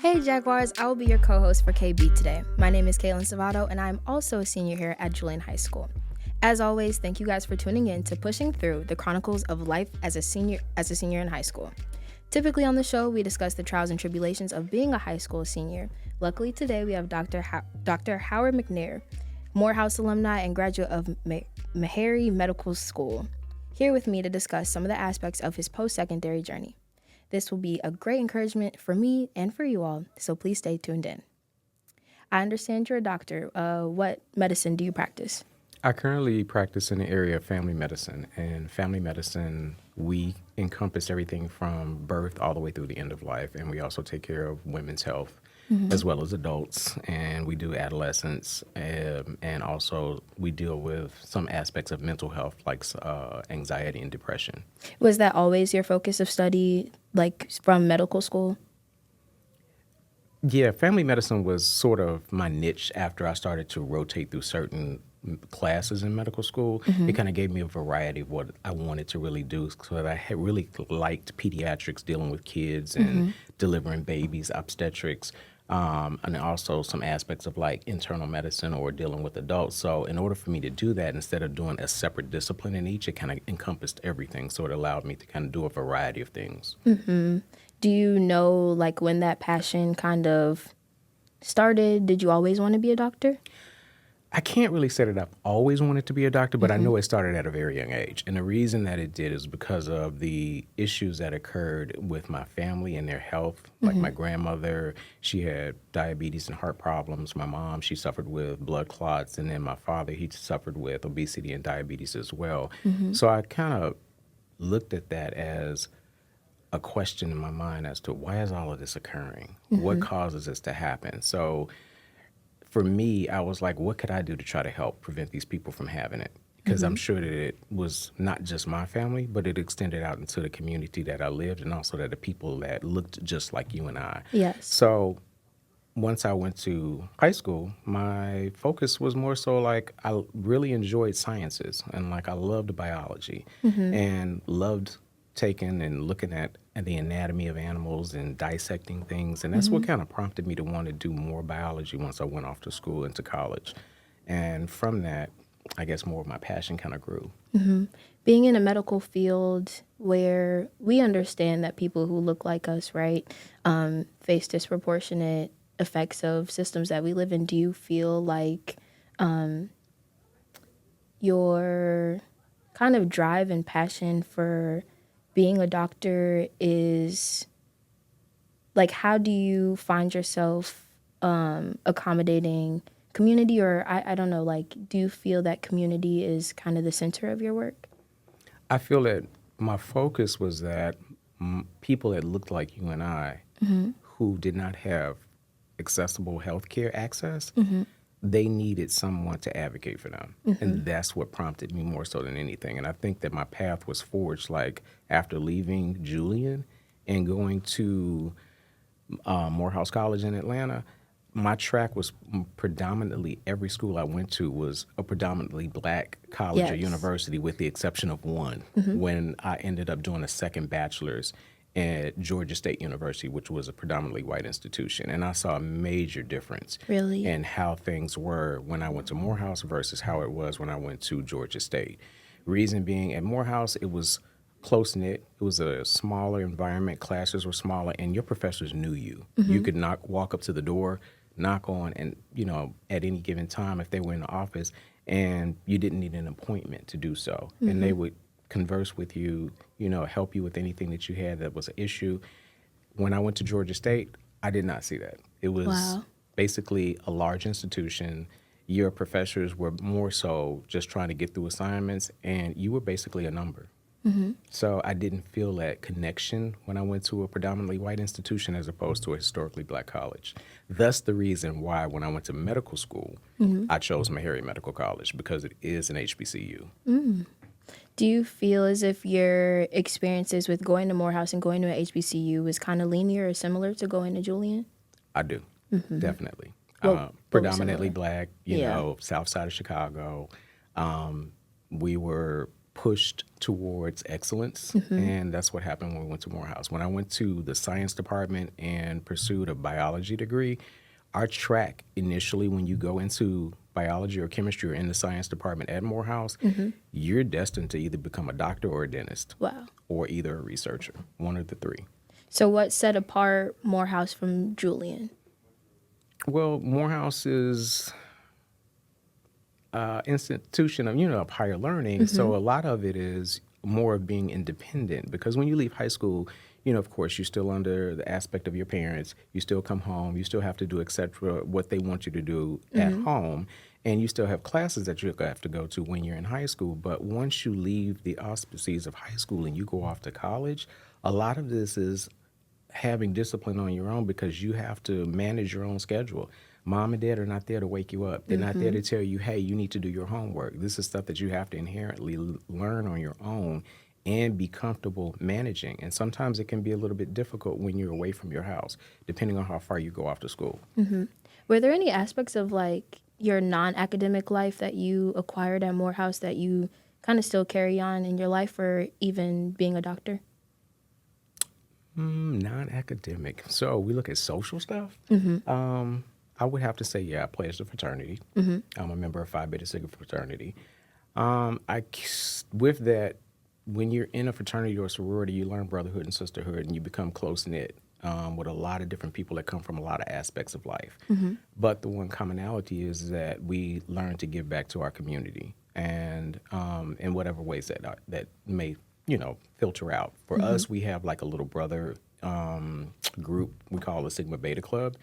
Hey Jaguars, I will be your co-host for KB today. My name is Kaylin Savato, and I'm also a senior here at Julian High School. As always, thank you guys for tuning in to Pushing Through the Chronicles of Life as a senior in high school. Typically on the show, we discuss the trials and tribulations of being a high school senior. Luckily today, we have Dr. Howard McNair, Morehouse alumni and graduate of Meharry Medical School, here with me to discuss some of the aspects of his post-secondary journey. This will be a great encouragement for me and for you all, so please stay tuned in. I understand you're a doctor. What medicine do you practice? I currently practice in the area of family medicine, and family medicine, we encompass everything from birth all the way through the end of life, and we also take care of women's health as well as adults, and we do adolescents, and also we deal with some aspects of mental health like anxiety and depression. Was that always your focus of study, like from medical school? Yeah, family medicine was sort of my niche after I started to rotate through certain classes in medical school. It kind of gave me a variety of what I wanted to really do. So that I had really liked pediatrics, dealing with kids and delivering babies, obstetrics, and also some aspects of like internal medicine or dealing with adults. So in order for me to do that, instead of doing a separate discipline in each, it kind of encompassed everything. So it allowed me to kind of do a variety of things. Do you know like when that passion kind of started? Did you always want to be a doctor? I can't really say that I've always wanted to be a doctor, but I know it started at a very young age. And the reason that it did is because of the issues that occurred with my family and their health. Like my grandmother, she had diabetes and heart problems. My mom, she suffered with blood clots. And then my father, he suffered with obesity and diabetes as well. So I kind of looked at that as a question in my mind as to why is all of this occurring? What causes this to happen? So for me, I was like, what could I do to try to help prevent these people from having it? Because I'm sure that it was not just my family, but it extended out into the community that I lived and also that the people that looked just like you and I. Yes. So once I went to high school, my focus was more so like I really enjoyed sciences and like I loved biology and loved taking and looking at the anatomy of animals and dissecting things. And that's what kind of prompted me to want to do more biology once I went off to school into college. And from that, I guess more of my passion kind of grew. Being in a medical field where we understand that people who look like us, right, face disproportionate effects of systems that we live in, do you feel like your kind of drive and passion for being a doctor is, like, how do you find yourself accommodating community, or I don't know, like, do you feel that community is kind of the center of your work? I feel that my focus was that people that looked like you and I who did not have accessible healthcare access, they needed someone to advocate for them. And that's what prompted me more so than anything. And I think that my path was forged like after leaving Julian and going to Morehouse College in Atlanta. My track was predominantly, every school I went to was a predominantly black college or Yes. university with the exception of one when I ended up doing a second bachelor's at Georgia State University, which was a predominantly white institution. And I saw a major difference Really? in how things were when I went to Morehouse versus how it was when I went to Georgia State. Reason being, at Morehouse, it was close-knit. It was a smaller environment. Classes were smaller, and your professors knew you. You could walk up to the door, knock on, and, you know, at any given time, if they were in the office, and you didn't need an appointment to do so. And they would converse with you, you know, help you with anything that you had that was an issue. When I went to Georgia State, I did not see that. It was basically a large institution. Your professors were more so just trying to get through assignments, and you were basically a number. So I didn't feel that connection when I went to a predominantly white institution as opposed to a historically black college. Thus the reason why when I went to medical school, I chose Meharry Medical College because it is an HBCU. Do you feel as if your experiences with going to Morehouse and going to an HBCU was kind of linear or similar to going to Julian? I do, definitely. Well, Predominantly similar. black, you know, south side of Chicago. We were pushed towards excellence, and that's what happened when we went to Morehouse. When I went to the science department and pursued a biology degree, our track initially, when you go into biology or chemistry or in the science department at Morehouse, you're destined to either become a doctor or a dentist. Wow. Or either a researcher, one of the three. So what set apart Morehouse from Julian? Well, Morehouse is institution of, of higher learning. So a lot of it is more of being independent, because when you leave high school, of course, you're still under the aspect of your parents. You still come home. You still have to do, et cetera, what they want you to do at home. And you still have classes that you have to go to when you're in high school. But once you leave the auspices of high school and you go off to college, a lot of this is having discipline on your own, because you have to manage your own schedule. Mom and dad are not there to wake you up. They're not there to tell you, hey, you need to do your homework. This is stuff that you have to inherently learn on your own and be comfortable managing. And sometimes it can be a little bit difficult when you're away from your house, depending on how far you go off to school. Were there any aspects of like your non-academic life that you acquired at Morehouse that you kind of still carry on in your life, or even being a doctor? Non-academic. So we look at social stuff. I would have to say, yeah, I pledged a fraternity. I'm a member of Phi Beta Sigma fraternity. With that, when you're in a fraternity or sorority, you learn brotherhood and sisterhood, and you become close-knit with a lot of different people that come from a lot of aspects of life. But the one commonality is that we learn to give back to our community, and in whatever ways that may, filter out. For us, we have like a little brother group we call the Sigma Beta Club.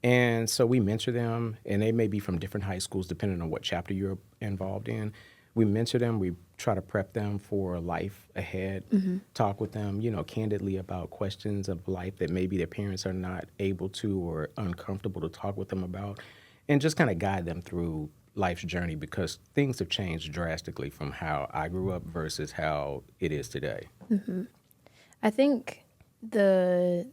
And so we mentor them, and they may be from different high schools depending on what chapter you're involved in. We mentor them. We try to prep them for life ahead, talk with them, candidly about questions of life that maybe their parents are not able to or uncomfortable to talk with them about, and just kind of guide them through life's journey, because things have changed drastically from how I grew up versus how it is today. I think the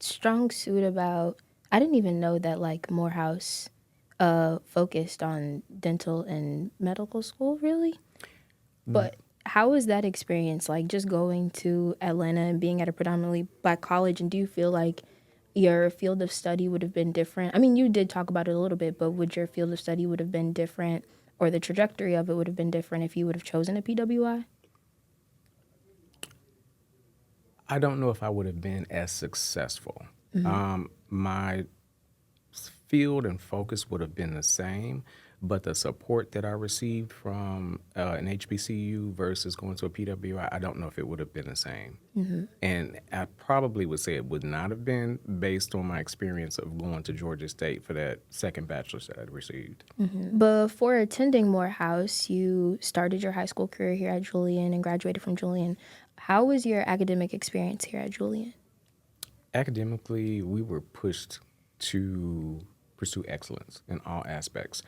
strong suit about, I didn't even know that like Morehouse focused on dental and medical school, really. But how was that experience, like just going to Atlanta and being at a predominantly Black college? And do you feel like your field of study would have been different? I mean, you did talk about it a little bit, but would your field of study would have been different, or the trajectory of it would have been different if you would have chosen a PWI? I don't know if I would have been as successful. My field and focus would have been the same, but the support that I received from an HBCU versus going to a PWI, I don't know if it would have been the same. And I probably would say it would not have been, based on my experience of going to Georgia State for that second bachelor's that I'd received. Before attending Morehouse, you started your high school career here at Julian and graduated from Julian. How was your academic experience here at Julian? Academically, we were pushed to pursue excellence in all aspects.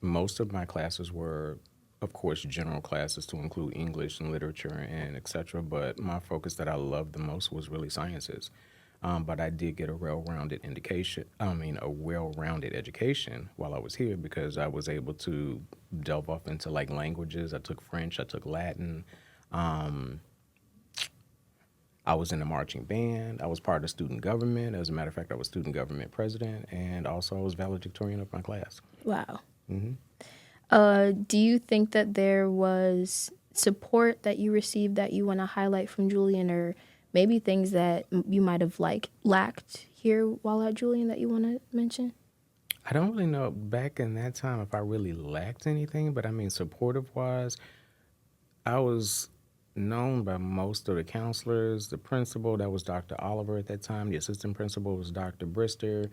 Most of my classes were, of course, general classes to include English and literature and et cetera, but my focus that I loved the most was really sciences. But I did get a well-rounded education while I was here, because I was able to delve off into like languages. I took French, I took Latin. I was in a marching band. I was part of the student government. As a matter of fact, I was student government president, and also I was valedictorian of my class. Wow. Do you think that there was support that you received that you want to highlight from Julian, or maybe things that you might have lacked here while at Julian that you want to mention? I don't really know back in that time if I really lacked anything, but I mean, supportive-wise, I was known by most of the counselors. The principal, that was Dr. Oliver at that time. The assistant principal was Dr. Brister.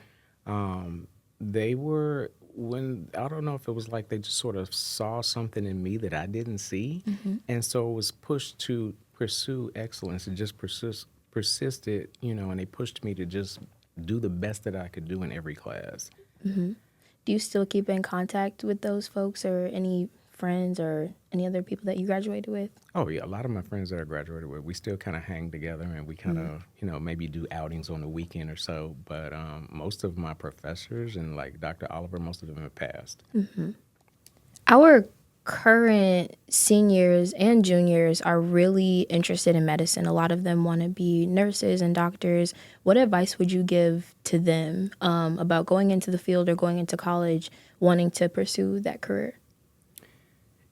They were, I don't know if it was like they just sort of saw something in me that I didn't see. And so it was pushed to pursue excellence and just persisted, and they pushed me to just do the best that I could do in every class. Do you still keep in contact with those folks, or any friends or any other people that you graduated with? Oh, yeah. A lot of my friends that I graduated with, we still kind of hang together, and we kind of, maybe do outings on the weekend or so. But most of my professors and like Dr. Oliver, most of them have passed. Our current seniors and juniors are really interested in medicine. A lot of them want to be nurses and doctors. What advice would you give to them about going into the field or going into college, wanting to pursue that career?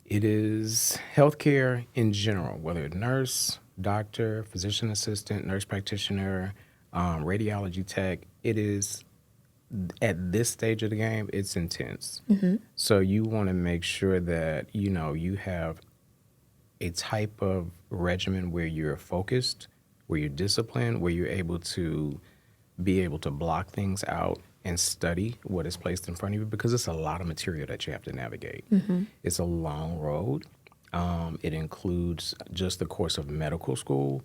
It is healthcare in general, whether nurse, doctor, physician assistant, nurse practitioner, radiology tech. It is at this stage of the game, it's intense. So you want to make sure that you have a type of regimen where you're focused, where you're disciplined, where you're able to be able to block things out and study what is placed in front of you, because it's a lot of material that you have to navigate. It's a long road. It includes just the course of medical school,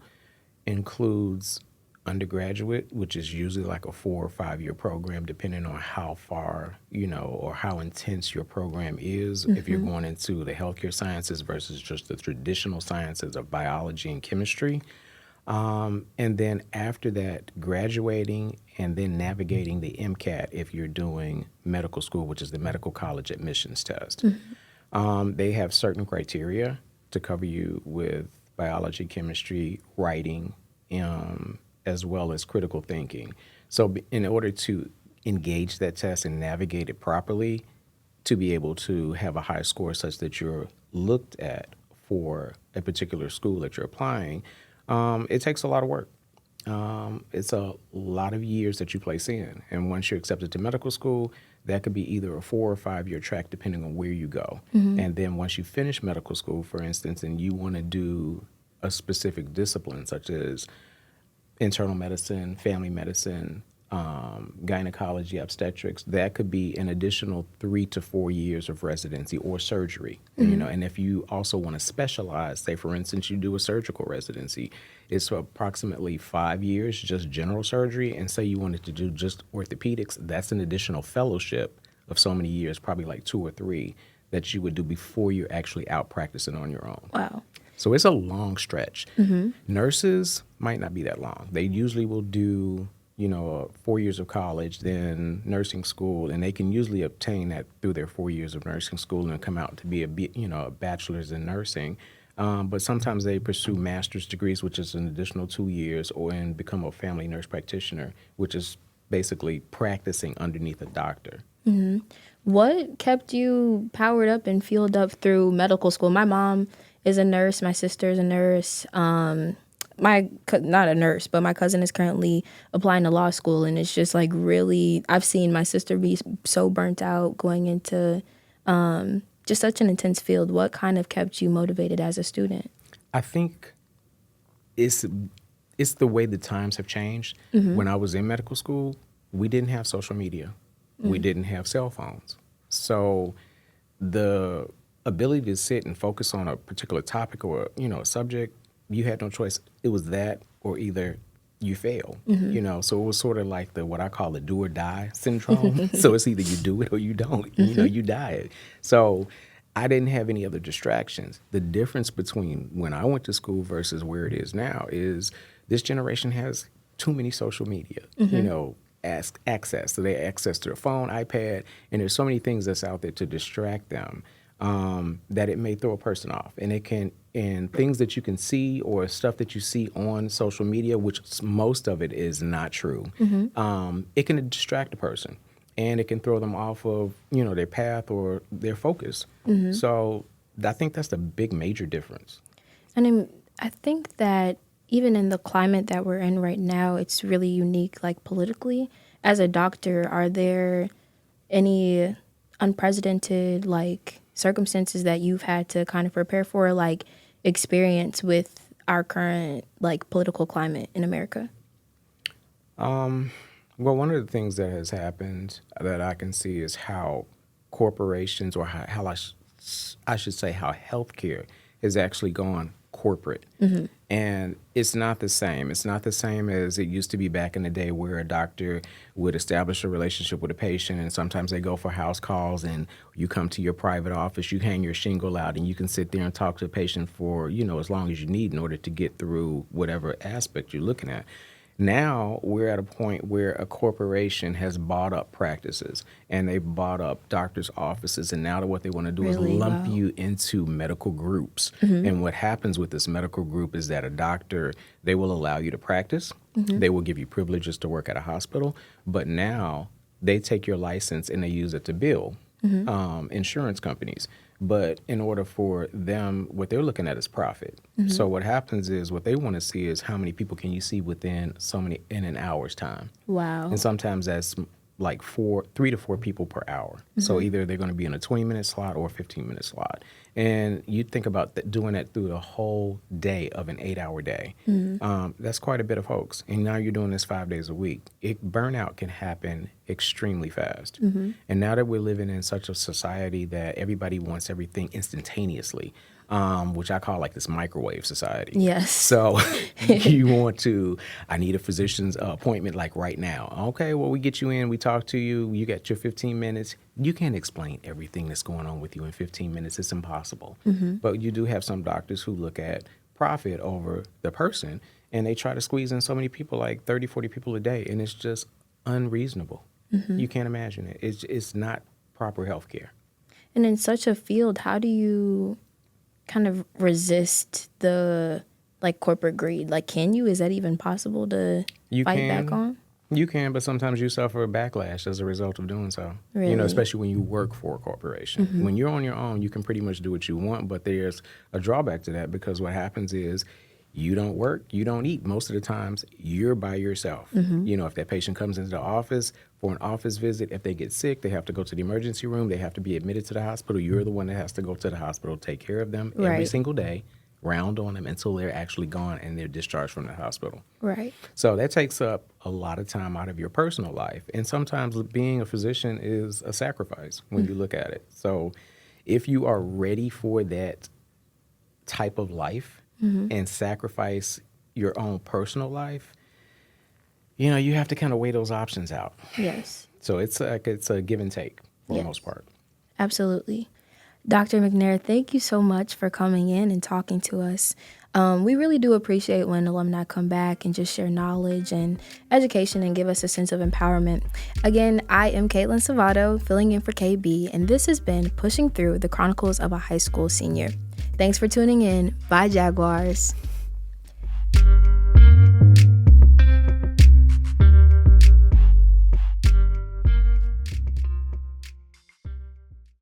includes undergraduate, which is usually like a 4 or 5 year program, depending on how far, or how intense your program is. If you're going into the healthcare sciences versus just the traditional sciences of biology and chemistry. And then after that, graduating and then navigating the MCAT if you're doing medical school, which is the medical college admissions test. They have certain criteria to cover you with biology, chemistry, writing, as well as critical thinking. So in order to engage that test and navigate it properly, to be able to have a high score such that you're looked at for a particular school that you're applying, it takes a lot of work. It's a lot of years that you place in. And once you're accepted to medical school, that could be either a 4 or 5 year track depending on where you go. And then once you finish medical school, for instance, and you want to do a specific discipline such as internal medicine, family medicine, gynecology, obstetrics, that could be an additional 3 to 4 years of residency or surgery. And if you also want to specialize, say for instance, you do a surgical residency, it's approximately 5 years, just general surgery. And say you wanted to do just orthopedics, that's an additional fellowship of so many years, probably like 2 or 3, that you would do before you're actually out practicing on your own. Wow. So it's a long stretch. Nurses might not be that long. They usually will do, 4 years of college, then nursing school, and they can usually obtain that through their 4 years of nursing school and come out to be a bachelor's in nursing. But sometimes they pursue master's degrees, which is an additional 2 years, and become a family nurse practitioner, which is basically practicing underneath a doctor. What kept you powered up and fueled up through medical school? My mom is a nurse. My sister is a nurse. Not a nurse, but my cousin is currently applying to law school, and it's just like really, I've seen my sister be so burnt out going into just such an intense field. What kind of kept you motivated as a student? I think it's the way the times have changed. When I was in medical school, we didn't have social media. We didn't have cell phones. So the ability to sit and focus on a particular topic or, a subject, you had no choice. It was that or either you fail, So it was sort of like what I call the do or die syndrome. So it's either you do it or you don't, you die. So I didn't have any other distractions. The difference between when I went to school versus where it is now is this generation has too many social media, access. So they have access to their phone, iPad, and there's so many things that's out there to distract them that it may throw a person off. And things that you can see or stuff that you see on social media, which most of it is not true, it can distract a person. And it can throw them off of, their path or their focus. So I think that's the big major difference. And I think that even in the climate that we're in right now, it's really unique, like politically. As a doctor, are there any unprecedented, circumstances that you've had to kind of prepare for, experience with our current, political climate in America? Well, one of the things that has happened that I can see is how corporations, or how I should say how healthcare has actually gone corporate. And it's not the same. It's not the same as it used to be back in the day where a doctor would establish a relationship with a patient, and sometimes they go for house calls and you come to your private office, you hang your shingle out, and you can sit there and talk to the patient for, as long as you need in order to get through whatever aspect you're looking at. Now we're at a point where a corporation has bought up practices and they've bought up doctors' offices. And now what they want to do is Really? lump Wow. you into medical groups. And what happens with this medical group is that a doctor, they will allow you to practice. They will give you privileges to work at a hospital. But now they take your license and they use it to bill insurance companies. But in order for them, what they're looking at is profit. So what happens is what they want to see is how many people can you see within in an hour's time. Wow. And sometimes that's like 3 to 4 people per hour. So either they're going to be in a 20-minute slot or a 15-minute slot. And you think about doing that through the whole day of an 8-hour day. That's quite a bit of folks. And now you're doing this 5 days a week. Burnout can happen extremely fast. And now that we're living in such a society that everybody wants everything instantaneously, which I call like this microwave society. Yes. So I need a physician's appointment like right now. Okay, well, we get you in, we talk to you, you get your 15 minutes. You can't explain everything that's going on with you in 15 minutes. It's impossible. But you do have some doctors who look at profit over the person, and they try to squeeze in so many people, like 30, 40 people a day, and it's just unreasonable. You can't imagine it. It's not proper health care. And in such a field, how do you kind of resist the corporate greed? Like, can you? Is that even possible to fight back on? You can, but sometimes you suffer a backlash as a result of doing so. Really? Especially when you work for a corporation. When you're on your own, you can pretty much do what you want, but there's a drawback to that because what happens is you don't work, you don't eat. Most of the times, you're by yourself. If that patient comes into the office for an office visit, if they get sick, they have to go to the emergency room, they have to be admitted to the hospital. You're the one that has to go to the hospital, take care of them every single day, round on them until they're actually gone and they're discharged from the hospital. Right. So that takes up a lot of time out of your personal life. And sometimes being a physician is a sacrifice when you look at it. So if you are ready for that type of life and sacrifice your own personal life, you have to kind of weigh those options out. Yes. So it's a give and take for the most part. Absolutely. Dr. McNair, thank you so much for coming in and talking to us. We really do appreciate when alumni come back and just share knowledge and education and give us a sense of empowerment. Again, I am Caitlin Savato, filling in for KB, and this has been Pushing Through the Chronicles of a High School Senior. Thanks for tuning in. Bye, Jaguars.